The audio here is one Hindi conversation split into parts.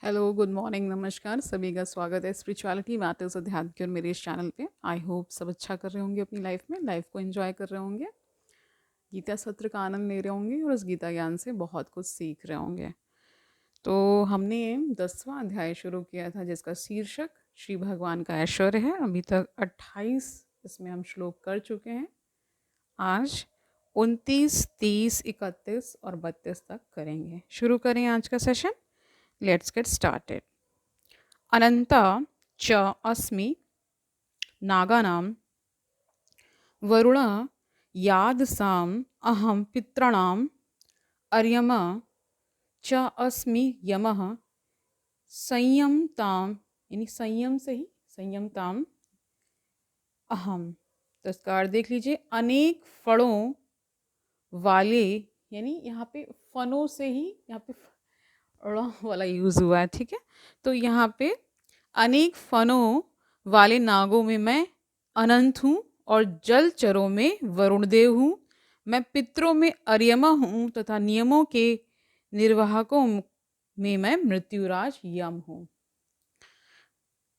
हेलो, गुड मॉर्निंग, नमस्कार। सभी का स्वागत है स्पिरिचुअलिटी मैटर्स अध्यात्म के और मेरे इस चैनल पे। आई होप सब अच्छा कर रहे होंगे अपनी लाइफ में, लाइफ को एंजॉय कर रहे होंगे, गीता सत्र का आनंद ले रहे होंगे और उस गीता ज्ञान से बहुत कुछ सीख रहे होंगे। तो हमने 10वां अध्याय शुरू किया था जिसका शीर्षक श्री भगवान का ऐश्वर्य है। अभी तक 28 इसमें हम श्लोक कर चुके हैं। आज 29, 30, 31 और 32 तक करेंगे। शुरू करें आज का सेशन। Let's get started. अनंता च अस्मि नागानां वरुण यादसाम् अहं पितॄणाम् अर्यमा च अस्मि यमः संयमताम, यानी संयम से ही संयमताम अहम। तो इसका अर्थ देख लीजिए। अनेक फलों वाले, यानी यहाँ पे फनों से ही यहाँ पे वाला यूज़ हुआ है, ठीक है। तो यहाँ पे अनेक फनों वाले नागों में मैं अनंत हूँ और जलचरों में वरुण देव हूँ। मैं पितरों में अर्यमा हूँ तथा नियमों के निर्वाहकों में मैं मृत्युराज यम हूँ।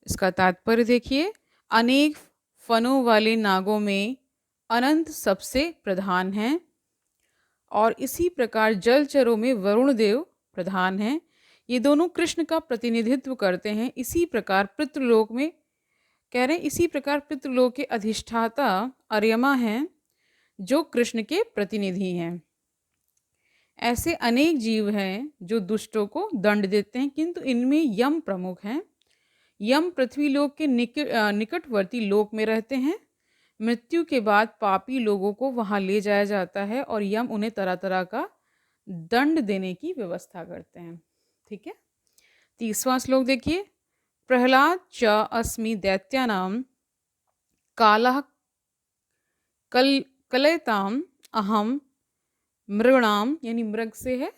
इसका तात्पर्य देखिए। अनेक फनों वाले नागों में अनंत सबसे प्रधान हैं और इसी प्रकार जलचरों में वरुण देव प्रधान हैं। ये दोनों कृष्ण का प्रतिनिधित्व करते हैं। इसी प्रकार पितृलोक में कह रहे हैं, इसी प्रकार पितृलोक के अधिष्ठाता अर्यमा हैं जो कृष्ण के प्रतिनिधि हैं। ऐसे अनेक जीव हैं जो दुष्टों को दंड देते हैं, किंतु इनमें यम प्रमुख हैं। यम पृथ्वी लोक के निकटवर्ती लोक में रहते हैं। मृत्यु के बाद पापी लोगों को वहां ले जाया जाता है और यम उन्हें तरह तरह का दंड देने की व्यवस्था करते हैं, ठीक है। 30वां श्लोक देखिए। प्रहलाद च अस्मि दैत्यानां कालः कलयताम अहम मृगणाम, यानी मृग से है,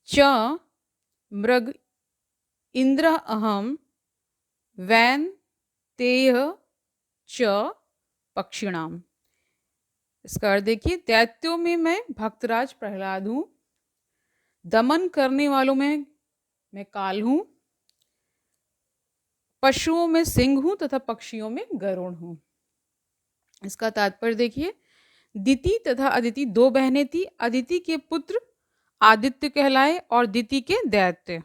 च मृग इंद्र अहम वैन तेय च पक्षिणाम। इसका अर्थ देखिए। दैत्यों में मैं भक्तराज प्रहलाद हूँ, दमन करने वालों में मैं काल हूँ, पशुओं में सिंह हूँ तथा पक्षियों में गरुड़ हूँ। इसका तात्पर्य देखिए। दिति तथा अदिति दो बहनें थी। अदिति के पुत्र आदित्य कहलाए और दिति के दैत्य।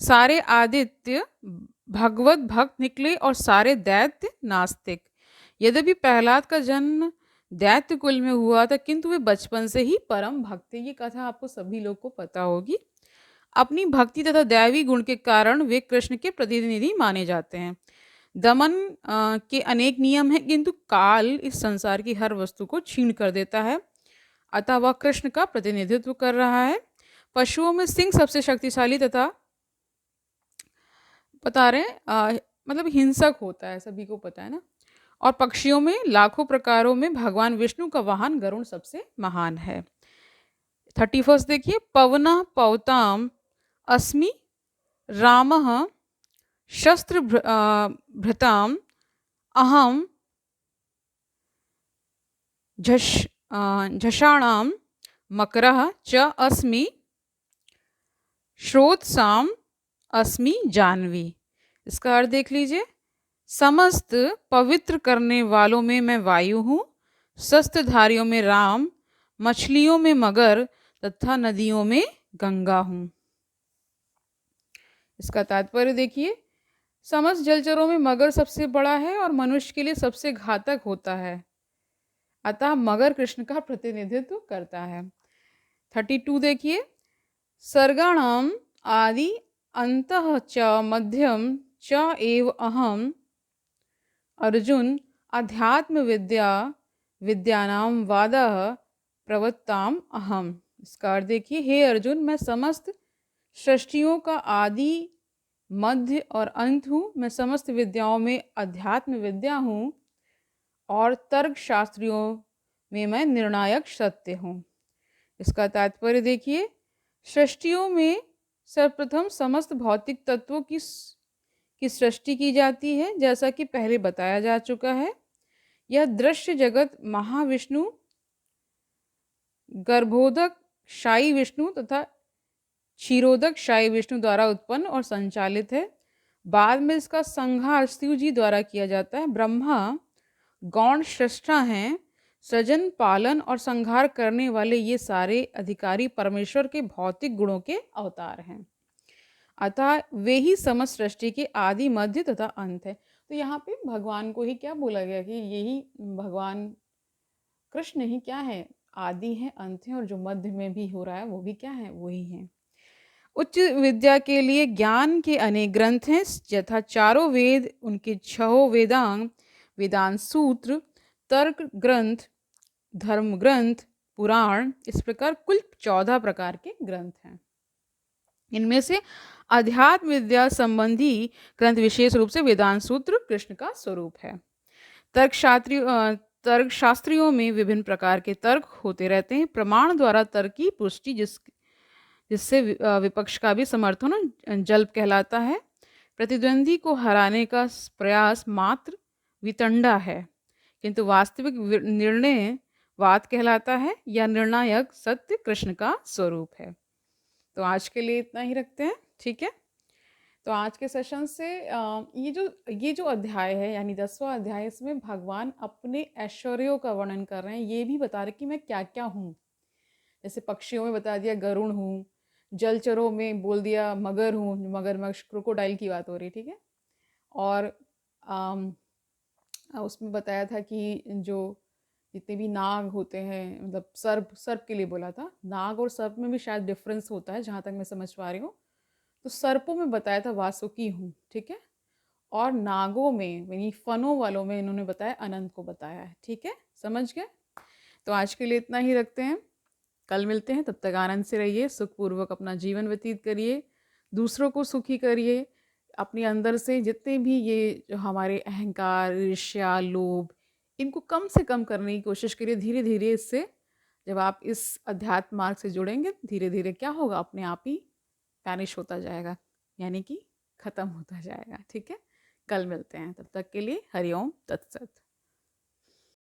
सारे आदित्य भगवत भक्त निकले और सारे दैत्य नास्तिक। यद्यपि प्रहलाद का जन्म दैत्य कुल में हुआ था, किंतु वे बचपन से ही परम भक्त थे। ये कथा आपको सभी लोग को पता होगी। अपनी भक्ति तथा दैवी गुण के कारण वे कृष्ण के प्रतिनिधि माने जाते हैं। दमन के अनेक नियम हैं, किंतु काल इस संसार की हर वस्तु को छीन कर देता है, अतः वह कृष्ण का प्रतिनिधित्व कर रहा है। पशुओं में सिंह सबसे शक्तिशाली तथा बता रहे हैं मतलब हिंसक होता है, सभी को पता है ना। और पक्षियों में लाखों प्रकारों में भगवान विष्णु का वाहन गरुड़ सबसे महान है। 31 देखिए। पवना पवताम अस्मि रामः शस्त्र भृताम अहम झषाणाम मकरः च अस्मि श्रोतसाम अस्मि जानवी। इसका अर्थ देख लीजिए। समस्त पवित्र करने वालों में मैं वायु हूँ, शस्त्रधारियों में राम, मछलियों में मगर तथा नदियों में गंगा हूँ। इसका तात्पर्य देखिए। समस्त जलचरों में मगर सबसे बड़ा है और मनुष्य के लिए सबसे घातक होता है, अतः मगर कृष्ण का प्रतिनिधित्व करता है। 32 देखिए। सर्गाणाम आदि अंतः च मध्यम च एव अहम अर्जुन अध्यात्म विद्यानाम वादः प्रवत्ताम अहम। इसका अर्थ देखिए। हे अर्जुन, मैं समस्त सृष्टियों का आदि, मध्य और अंत हूँ। मैं समस्त विद्याओं में अध्यात्म विद्या हूँ और तर्क शास्त्रियों में मैं निर्णायक सत्य हूँ। इसका तात्पर्य देखिए। सृष्टियों में सर्वप्रथम समस्त भौतिक तत्वों की सृष्टि की जाती है, जैसा कि पहले बताया जा चुका है। यह दृश्य जगत महाविष्णु, गर्भोदक शाही विष्णु तथा क्षीरोदक शाही विष्णु द्वारा उत्पन्न और संचालित है। बाद में इसका संहार शिव जी द्वारा किया जाता है। ब्रह्मा गौण सृष्टा हैं, सृजन पालन और संहार करने वाले ये सारे अधिकारी परमेश्वर के भौतिक गुणों के अवतार हैं, अतः वे ही समस्त सृष्टि के आदि मध्य तथा अंत है। तो यहाँ पे भगवान को ही क्या बोला गया कि यही भगवान कृष्ण ही क्या है, आदि है, अंत है, और जो मध्य में भी हो रहा है वो भी क्या है, वही है। उच्च विद्या के लिए ज्ञान के अनेक ग्रंथ हैं, यथा चारों वेद, उनके छहों वेदांग, वेदांत सूत्र, तर्क ग्रंथ, धर्म ग्रंथ, पुराण, इस प्रकार कुल 14 प्रकार के ग्रंथ हैं। इनमें से अध्यात्म विद्या संबंधी ग्रंथ विशेष रूप से वेदांत सूत्र कृष्ण का स्वरूप है। तर्क शास्त्रियों में विभिन्न प्रकार के तर्क होते रहते हैं। प्रमाण द्वारा तर्क की पुष्टि जिससे विपक्ष का भी समर्थन जल्प कहलाता है। प्रतिद्वंदी को हराने का प्रयास मात्र वितंडा है, किंतु वास्तविक निर्णय वाद कहलाता है या निर्णायक सत्य कृष्ण का स्वरूप है। तो आज के लिए इतना ही रखते हैं, ठीक है। तो आज के सेशन से ये जो अध्याय है यानी 10वां अध्याय, इसमें भगवान अपने ऐश्वर्यों का वर्णन कर रहे हैं। ये भी बता रहे कि मैं क्या क्या हूँ। जैसे पक्षियों में बता दिया गरुड़ हूँ, जलचरों में बोल दिया मगर हूँ, मगरमच्छ क्रोकोडाइल की बात हो रही, ठीक है। और उसमें बताया था कि जो जितने भी नाग होते हैं, मतलब सर्प के लिए बोला था। नाग और सर्प में भी शायद डिफरेंस होता है, जहाँ तक मैं समझ पा रही हूँ। तो सर्पों में बताया था वासुकी हूँ, ठीक है। और नागों में यानी फनों वालों में इन्होंने बताया अनंत को बताया है, ठीक है, समझ गए। तो आज के लिए इतना ही रखते हैं, कल मिलते हैं। तब तक आनंद से रहिए, सुखपूर्वक अपना जीवन व्यतीत करिए, दूसरों को सुखी करिए। अपने अंदर से जितने भी ये जो हमारे अहंकार, ईर्ष्या, लोभ, इनको कम से कम करने की कोशिश करिए। धीरे धीरे इससे जब आप इस अध्यात्म मार्ग से जुड़ेंगे, धीरे धीरे क्या होगा, अपने आप ही वैनिश होता जाएगा, यानी कि खत्म होता जाएगा, ठीक है। कल मिलते हैं, तब तक के लिए हरिओम तत्सत।